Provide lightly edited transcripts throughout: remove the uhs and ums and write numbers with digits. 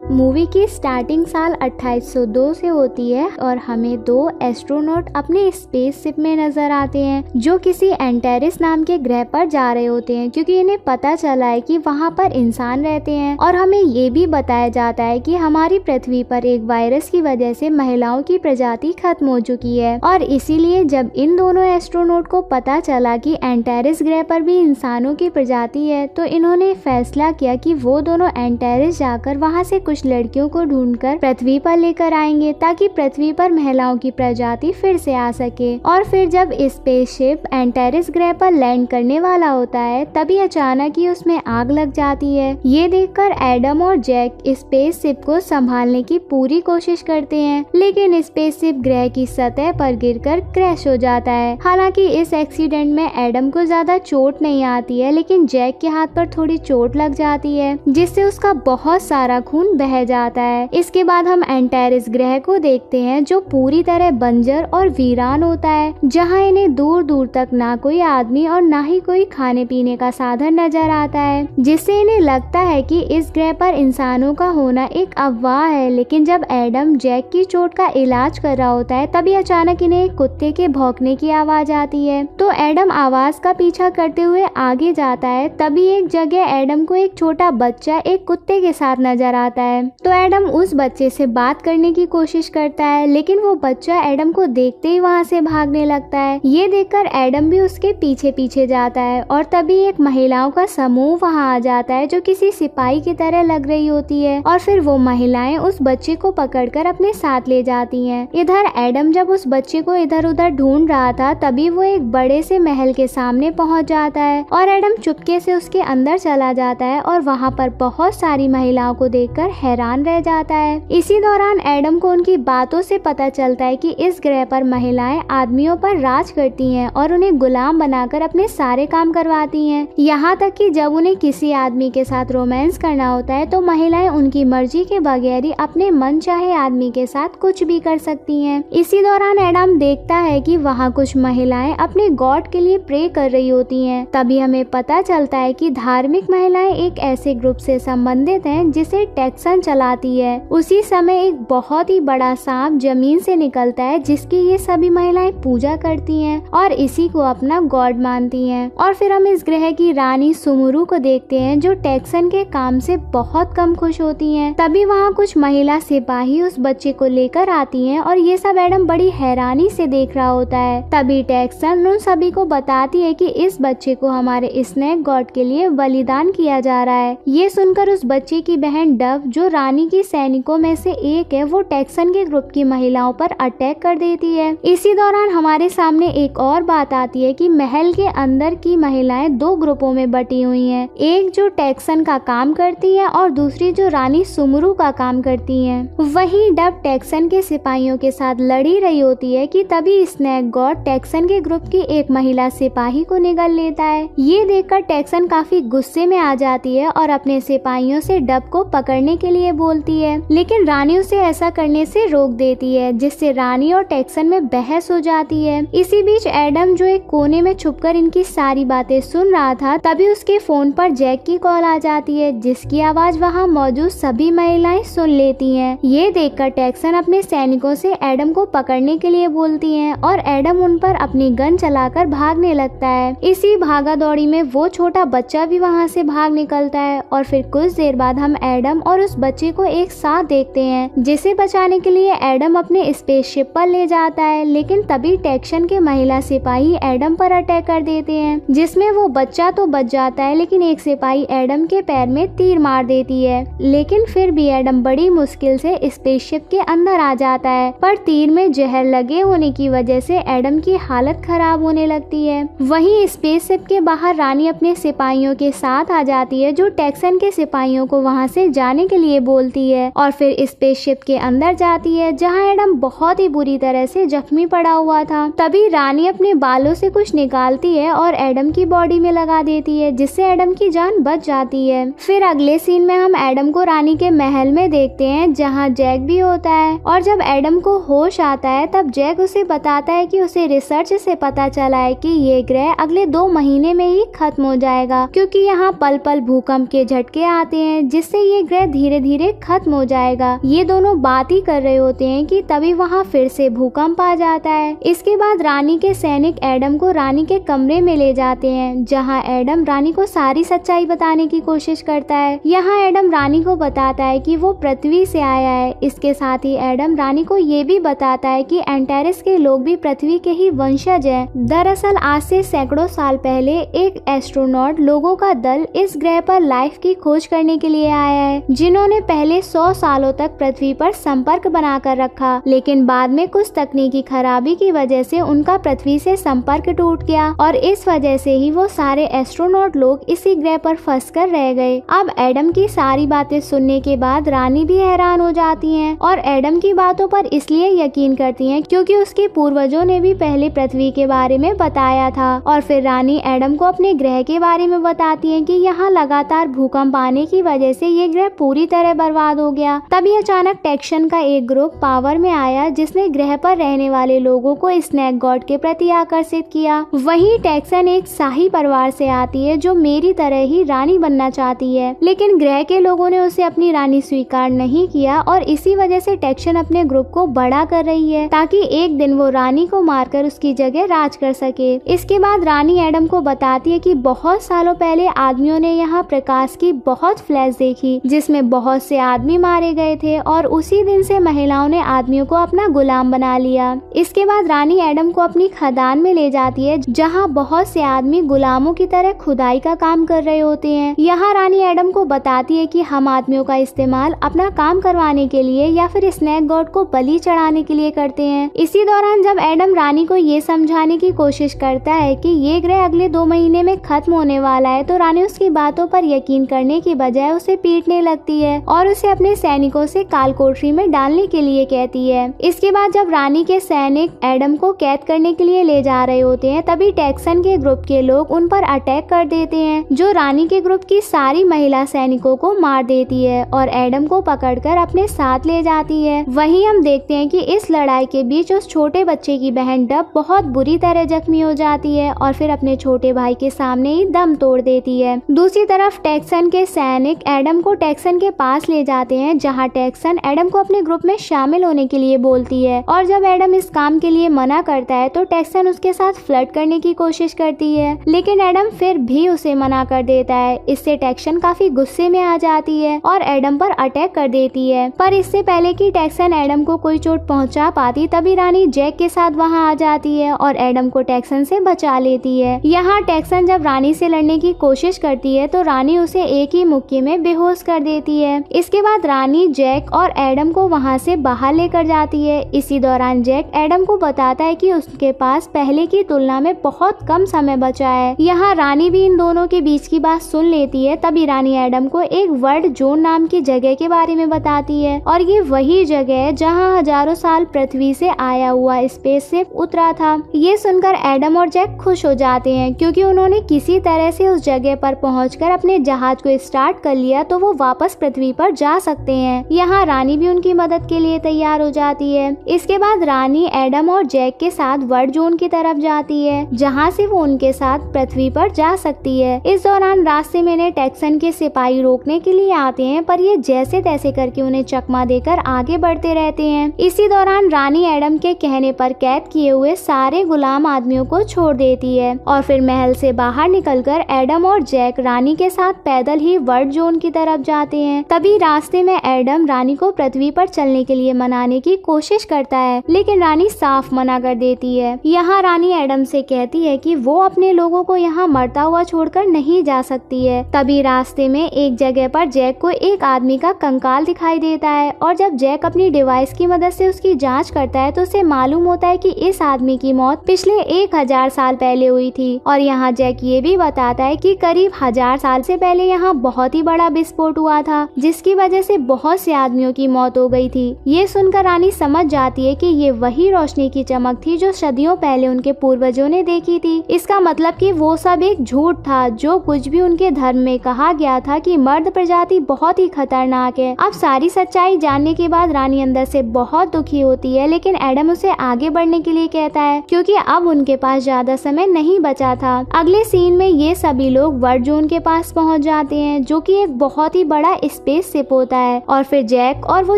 Movie की starting साल 2802 से होती है और हमें 2 एस्ट्रोनॉट अपने स्पेसशिप में नजर आते हैं जो किसी एंटेरिस नाम के ग्रह पर जा रहे होते हैं, क्योंकि इन्हें पता चला है कि वहां पर इंसान रहते हैं। और हमें ये भी बताया जाता है कि हमारी पृथ्वी पर एक वायरस की वजह से महिलाओं की प्रजाति खत्म हो चुकी है, और इसीलिए जब इन दोनों एस्ट्रोनॉट को पता चला कि एंटेरिस ग्रह पर भी इंसानों की प्रजाति है, तो इन्होंने फैसला किया कि वो दोनों एंटेरिस जाकर वहां से कुछ लड़कियों को ढूंढकर पृथ्वी पर लेकर आएंगे ताकि पृथ्वी पर महिलाओं की प्रजाति फिर से आ सके। और फिर जब स्पेसशिप एंटेरिस ग्रह पर लैंड करने वाला होता है तभी अचानक ही उसमें आग लग जाती है। ये देखकर एडम और जैक स्पेसशिप को संभालने की पूरी कोशिश करते हैं, लेकिन स्पेसशिप ग्रह की सतह पर गिरकर क्रैश हो जाता है। हालांकि इस एक्सीडेंट में एडम को ज्यादा चोट नहीं आती है, लेकिन जैक के हाथ पर थोड़ी चोट लग जाती है जिससे उसका बहुत सारा खून बह जाता है। इसके बाद हम एंटेरिस ग्रह को देखते हैं जो पूरी तरह बंजर और वीरान होता है, जहां इन्हें दूर दूर तक ना कोई आदमी और ना ही कोई खाने पीने का साधन नजर आता है, जिससे इन्हें लगता है कि इस ग्रह पर इंसानों का होना एक अफवाह है। लेकिन जब एडम जैक की चोट का इलाज कर रहा होता है तभी अचानक इन्हें एक कुत्ते के भौंकने की आवाज आती है, तो एडम आवाज का पीछा करते हुए आगे जाता है। तभी एक जगह एडम को एक छोटा बच्चा एक कुत्ते के साथ नजर आता है, तो एडम उस बच्चे से बात करने की कोशिश करता है, लेकिन वो बच्चा एडम को देखते ही वहाँ से भागने लगता है। ये देखकर एडम भी उसके पीछे पीछे जाता है और तभी एक महिलाओं का समूह वहाँ आ जाता है जो किसी सिपाही की तरह लग रही होती है, और फिर वो महिलाएं उस बच्चे को पकड़कर अपने साथ ले जाती हैं। इधर एडम जब उस बच्चे को इधर उधर ढूंढ रहा था तभी वो एक बड़े से महल के सामने पहुंच जाता है और एडम चुपके से उसके अंदर चला जाता है और वहाँ पर बहुत सारी महिलाओं को देखकर हैरान रह जाता है। इसी दौरान एडम को उनकी बातों से पता चलता है कि इस ग्रह पर महिलाएं आदमियों पर राज करती हैं और उन्हें गुलाम बनाकर अपने सारे काम करवाती हैं। यहाँ तक कि जब उन्हें किसी आदमी के साथ रोमांस करना होता है तो महिलाएं उनकी मर्जी के बगैर ही अपने मन चाहे आदमी के साथ कुछ भी कर सकती हैं। इसी दौरान एडम देखता है कि वहाँ कुछ महिलाएं अपने गॉड के लिए प्रे कर रही होती हैं। तभी हमें पता चलता है कि धार्मिक महिलाएं एक ऐसे ग्रुप से संबंधित हैं जिसे टेक्सन चलाती है। उसी समय एक बहुत ही बड़ा सांप जमीन से निकलता है जिसकी ये सभी महिलाएं पूजा करती हैं और इसी को अपना गॉड मानती हैं। और फिर हम इस ग्रह की रानी सुमुरु को देखते हैं जो टेक्सन के काम से बहुत कम खुश होती हैं। तभी वहाँ कुछ महिला सिपाही उस बच्चे को लेकर आती हैं और ये सब एडम बड़ी हैरानी से देख रहा होता है। तभी टेक्सन उन सभी को बताती है कि इस बच्चे को हमारे स्नेक गॉड के लिए बलिदान किया जा रहा है। ये सुनकर उस बच्चे की बहन डव जो रानी की सैनिकों में से एक है वो टेक्सन के ग्रुप की महिलाओं पर अटैक कर देती है। इसी दौरान हमारे सामने एक और बात आती है कि महल के अंदर की महिलाएं 2 ग्रुपों में बटी हुई हैं, एक जो टेक्सन का काम करती है और दूसरी जो रानी सुमुरु का काम करती हैं। वहीं डव टेक्सन के सिपाहियों के साथ लड़ी रही होती है कि तभी स्नेक गॉड टेक्सन के ग्रुप की एक महिला सिपाही को निगल लेता है। ये देखकर टेक्सन काफी गुस्से में आ जाती है और अपने सिपाहियों से डव को पकड़ने के लिए बोलती है, लेकिन रानी उसे ऐसा करने से रोक देती है जिससे रानी और टेक्सन में बहस हो जाती है। इसी बीच एडम जो एक कोने में छुपकर इनकी सारी बातें सुन रहा था तभी उसके फोन पर जैक की कॉल आ जाती है जिसकी आवाज वहाँ मौजूद सभी महिलाएं सुन लेती हैं। ये देखकर टेक्सन अपने सैनिकों से एडम को पकड़ने के लिए बोलती हैं और एडम उन पर अपनी गन चलाकर भागने लगता है। इसी भागा दौड़ी में वो छोटा बच्चा भी वहाँ से भाग निकलता है और फिर कुछ देर बाद हम एडम और उस बच्चे को एक साथ देखते हैं जिसे बचाने के लिए एडम अपने स्पेसशिप पर ले जाता है, लेकिन तभी टेक्सन के महिला सिपाही एडम पर अटैक कर देते हैं जिसमें वो बच्चा तो बच जाता है लेकिन एक सिपाही एडम के पैर में तीर मार देती है। लेकिन फिर भी एडम बड़ी मुश्किल से स्पेसशिप के अंदर आ जाता है, पर तीर में जहर लगे होने की वजह से एडम की हालत खराब होने लगती है। वहीं स्पेसशिप के बाहर रानी अपने सिपाहियों के साथ आ जाती है जो टेक्सन के सिपाहियों को वहां से जाने के लिए बोलती है और फिर स्पेसशिप के अंदर जाती है जहां एडम बहुत ही बुरी तरह से जख्मी पड़ा हुआ था। तभी रानी अपने बालों से कुछ निकालती है और एडम की बॉडी में लगा देती है जिससे एडम की जान बच जाती है। फिर अगले सीन में हम एडम को रानी के महल में देखते हैं जहां जैक भी होता है और जब एडम को होश आता है तब जैक उसे बताता है कि उसे रिसर्च से पता चला है कि ये ग्रह अगले 2 महीने में ही खत्म हो जाएगा क्योंकि यहाँ पल पल भूकंप के झटके आते हैं जिससे ये ग्रह धीरे धीरे धीरे खत्म हो जाएगा। ये दोनों बात ही कर रहे होते हैं कि तभी वहाँ फिर से भूकंप आ जाता है। इसके बाद रानी के सैनिक एडम को रानी के कमरे में ले जाते हैं, जहाँ एडम रानी को सारी सच्चाई बताने की कोशिश करता है। यहाँ एडम रानी को बताता है कि वो पृथ्वी से आया है। इसके साथ ही एडम रानी को ये भी बताता है कि एंटेरिस के लोग भी पृथ्वी के ही वंशज हैं। दरअसल आज से सैकड़ों साल पहले एक एस्ट्रोनॉट लोगों का दल इस ग्रह पर लाइफ की खोज करने के लिए आया है, जिन्होंने पहले 100 सालों तक पृथ्वी पर संपर्क बनाकर रखा, लेकिन बाद में कुछ तकनीकी खराबी की वजह से उनका पृथ्वी से संपर्क टूट गया और इस वजह से ही वो सारे एस्ट्रोनॉट लोग इसी ग्रह पर फंस कर रह गए। अब एडम की सारी बातें सुनने के बाद रानी भी हैरान हो जाती हैं और एडम की बातों पर इसलिए यकीन करती हैं क्योंकि उसके पूर्वजों ने भी पहले पृथ्वी के बारे में बताया था। और फिर रानी एडम को अपने ग्रह के बारे में बताती है कि यहाँ लगातार भूकंप आने की वजह से ये ग्रह पूरी तरह बर्बाद हो गया। तभी अचानक टेक्सन का एक ग्रुप पावर में आया, जिसने ग्रह पर रहने वाले लोगों को स्नेक गॉड के प्रति आकर्षित किया। वहीं टेक्सन एक शाही परिवार से आती है जो मेरी तरह ही रानी बनना चाहती है, लेकिन ग्रह के लोगों ने उसे अपनी रानी स्वीकार नहीं किया और इसी वजह से टेक्सन अपने ग्रुप को बड़ा कर रही है ताकि एक दिन वो रानी को मारकर उसकी जगह राज कर सके। इसके बाद रानी एडम को बताती है कि बहुत सालों पहले आदमियों ने यहाँ प्रकाश की बहुत फ्लैश देखी जिसमें बहुत से आदमी मारे गए थे और उसी दिन से महिलाओं ने आदमियों को अपना गुलाम बना लिया। इसके बाद रानी एडम को अपनी खदान में ले जाती है जहाँ बहुत से आदमी गुलामों की तरह खुदाई का काम कर रहे होते हैं। यहाँ रानी एडम को बताती है कि हम आदमियों का इस्तेमाल अपना काम करवाने के लिए या फिर स्नेक गॉड को बलि चढ़ाने के लिए करते हैं। इसी दौरान जब एडम रानी को ये समझाने की कोशिश करता है कि ये ग्रह अगले 2 महीने में खत्म होने वाला है, तो रानी उसकी बातों पर यकीन करने की बजाय उसे पीटने लगती है और उसे अपने सैनिकों से कालकोठरी में डालने के लिए कहती है। इसके बाद जब रानी के सैनिक एडम को कैद करने के लिए ले जा रहे होते हैं, तभी टेक्सन के ग्रुप के लोग उन पर अटैक कर देते हैं, जो रानी के ग्रुप की सारी महिला सैनिकों को मार देती है और एडम को पकड़कर अपने साथ ले जाती है। वहीं हम देखते हैं कि इस लड़ाई के बीच उस छोटे बच्चे की बहन डब बहुत बुरी तरह जख्मी हो जाती है और फिर अपने छोटे भाई के सामने ही दम तोड़ देती है। दूसरी तरफ टेक्सन के सैनिक एडम को टेक्सन के पास ले जाते हैं, जहां टेक्सन एडम को अपने ग्रुप में शामिल होने के लिए बोलती है और जब एडम इस काम के लिए मना करता है तो टेक्सन उसके साथ फ्लर्ट करने की कोशिश करती है, लेकिन एडम फिर भी उसे मना कर देता है। इससे टेक्सन काफी गुस्से में आ जाती है और एडम पर अटैक कर देती है। पर इससे पहले कि टेक्सन एडम को कोई चोट पहुंचा पाती, तभी रानी जैक के साथ वहां आ जाती है और एडम को टेक्सन से बचा लेती है। यहाँ टेक्सन जब रानी से लड़ने की कोशिश करती है तो रानी उसे एक ही मुक्के में बेहोश कर देती है। इसके बाद रानी जैक और एडम को वहाँ से बाहर लेकर जाती है। इसी दौरान जैक एडम को बताता है कि उसके पास पहले की तुलना में बहुत कम समय बचा है। यहाँ रानी भी इन दोनों के बीच की बात सुन लेती है। तभी रानी एडम को एक वर्ल्ड जोन नाम की जगह के बारे में बताती है और ये वही जगह है जहाँ हजारों साल पृथ्वी से आया हुआ स्पेसशिप उतरा था। ये सुनकर एडम और जैक खुश हो जाते हैं क्योंकि उन्होंने किसी तरह से उस जगह पर पहुंचकर अपने जहाज को स्टार्ट कर लिया तो वो वापस पृथ्वी पर जा सकते हैं। यहाँ रानी भी उनकी मदद के लिए तैयार हो जाती है। इसके बाद रानी एडम और जैक के साथ वर्ल्ड जोन की तरफ जाती है, जहाँ से वो उनके साथ पृथ्वी पर जा सकती है। इस दौरान रास्ते में टेक्सन के सिपाही रोकने के लिए आते हैं, पर ये जैसे तैसे करके उन्हें चकमा देकर आगे बढ़ते रहते हैं। इसी दौरान रानी एडम के कहने पर कैद किए हुए सारे गुलाम आदमियों को छोड़ देती है और फिर महल से बाहर निकलकर एडम और जैक रानी के साथ पैदल ही वर्ल्ड जोन की तरफ जाते हैं। तभी रास्ते में एडम रानी को पृथ्वी पर चलने के लिए मनाने की कोशिश करता है, लेकिन रानी साफ मना कर देती है। यहाँ रानी एडम से कहती है कि वो अपने लोगों को यहाँ मरता हुआ छोड़कर नहीं जा सकती है। तभी रास्ते में एक जगह पर जैक को एक आदमी का कंकाल दिखाई देता है और जब जैक अपनी डिवाइस की मदद से उसकी जांच करता है तो उसे मालूम होता है कि इस आदमी की मौत पिछले 1000 साल पहले हुई थी। और यहाँ जैक ये भी बताता है कि करीब 1000 साल से पहले यहाँ बहुत ही बड़ा विस्फोट हुआ था, जिसकी वजह से बहुत से आदमियों की मौत हो गई थी। ये सुनकर रानी समझ जाती है कि ये वही रोशनी की चमक थी जो सदियों पहले उनके पूर्वजों ने देखी थी। इसका मतलब कि वो सब एक झूठ था। जो कुछ भी उनके धर्म में कहा गया था कि मर्द प्रजाति बहुत ही खतरनाक है। अब सारी सच्चाई जानने के बाद रानी अंदर से बहुत दुखी होती है, लेकिन एडम उसे आगे बढ़ने के लिए कहता है क्योंकि अब उनके पास ज्यादा समय नहीं बचा था। अगले सीन में ये सभी लोग वर्ल्ड जोन के पास पहुंच जाते हैं, जो कि एक बहुत ही बड़ा स्पेसशिप होता है और फिर जैक और वो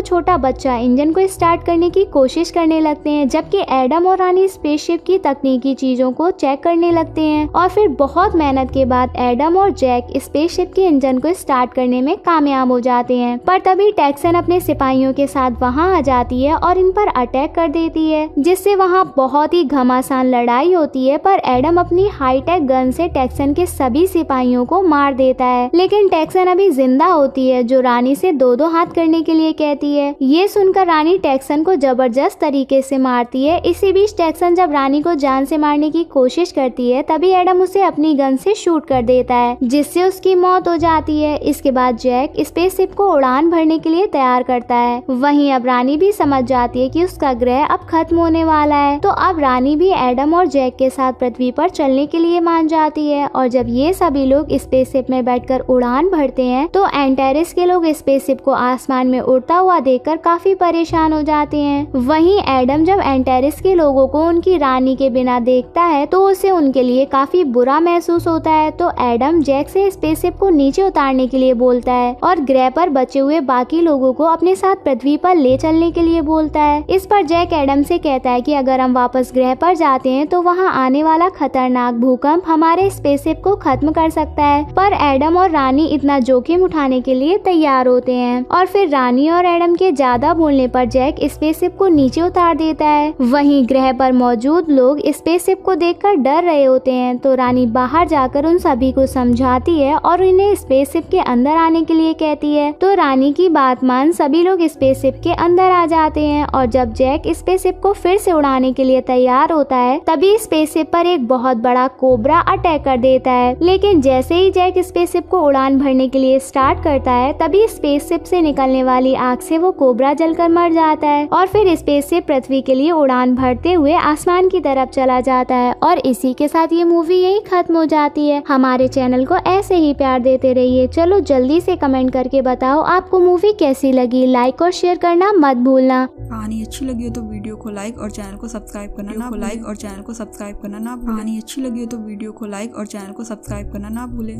छोटा बच्चा इंजन को स्टार्ट करने की कोशिश करने लगते हैं, जबकि एडम और रानी स्पेसशिप की तकनीकी चीजों को चेक करने लगते हैं और फिर बहुत मेहनत के बाद एडम और जैक स्पेसशिप के इंजन को स्टार्ट करने में कामयाब हो जाते हैं। पर तभी टेक्सन अपने सिपाहियों के साथ वहां आ जाती है और इन पर अटैक कर देती है, जिससे वहां बहुत ही घमासान लड़ाई होती है। पर एडम अपनी हाईटेक गन से टेक्सन के सभी सिपाहियों को मार देता है, लेकिन टेक्सन अभी जिंदा होती है, जो रानी से दो दो हाथ करने के लिए कहती है। ये सुनकर रानी टेक्सन को जबरदस्त तरीके से मारती है। इसी बीच टेक्सन जब रानी को जान से मारने की कोशिश करती है, तभी एडम उसे अपनी गन से शूट कर देता है, जिससे उसकी मौत हो जाती है। इसके बाद जैक स्पेसशिप को उड़ान भरने के लिए तैयार करता है। वहीं अब रानी भी समझ जाती है कि उसका ग्रह अब खत्म होने वाला है, तो अब रानी भी एडम और जैक के साथ पृथ्वी पर चलने के लिए मान जाती है। और जब ये सभी लोग स्पेसशिप में बैठकर उड़ान भरते हैं, तो एंटेरिस के लोग स्पेसशिप को आसमान में उड़ता हुआ देखकर काफी परेशान हो जाते हैं। वहीं एडम जब एंटेरिस के लोगों को उनकी रानी के बिना देखता है, तो उसे उनके लिए काफी बुरा महसूस होता है। तो एडम जैक से स्पेसशिप को नीचे उतारने के लिए बोलता है और ग्रह पर बचे हुए बाकी लोगों को अपने साथ पृथ्वी पर ले चलने के लिए बोलता है। इस पर जैक एडम से कहता है कि अगर हम वापस ग्रह पर जाते हैं तो वहां आने वाला खतरनाक भूकंप हमारे स्पेसशिप को खत्म कर सकता है। पर एडम और रानी इतना जोखिम उठाने के लिए तैयार होते हैं और फिर रानी और एडम के ज्यादा बोलने पर जैक स्पेसशिप को नीचे उतार देता है। वहीं ग्रह पर मौजूद लोग स्पेसशिप को देखकर डर रहे होते हैं, तो रानी बाहर जाकर उन सभी को समझाती है और उन्हें स्पेसशिप के अंदर आने के लिए कहती है। तो रानी की बात मान सभी लोग स्पेसशिप के अंदर आ जाते हैं और जब जैक स्पेसशिप को फिर से उड़ाने के लिए तैयार होता है, तभी स्पेसशिप पर एक बहुत बड़ा कोबरा अटैक कर देता है। लेकिन जैसे ही जैक स्पेसशिप को उड़ान भरने के लिए स्टार्ट करता है, तभी स्पेसशिप से निकलने वाली आग से वो कोबरा जलकर मर जाता है और फिर स्पेसशिप पृथ्वी के लिए उड़ान भरते हुए आसमान की तरफ चला जाता है। और इसी के साथ ये मूवी यही खत्म हो जाती है। हमारे चैनल को ऐसे ही प्यार देते रहिए। चलो जल्दी से कमेंट करके बताओ आपको मूवी कैसी लगी। लाइक और शेयर करना मत भूलना। कहानी अच्छी लगी हो तो वीडियो को लाइक और चैनल को सब्सक्राइब करना ना भूलें। कहानी अच्छी लगी हो तो वीडियो को लाइक और चैनल को सब्सक्राइब करना ना भूलें।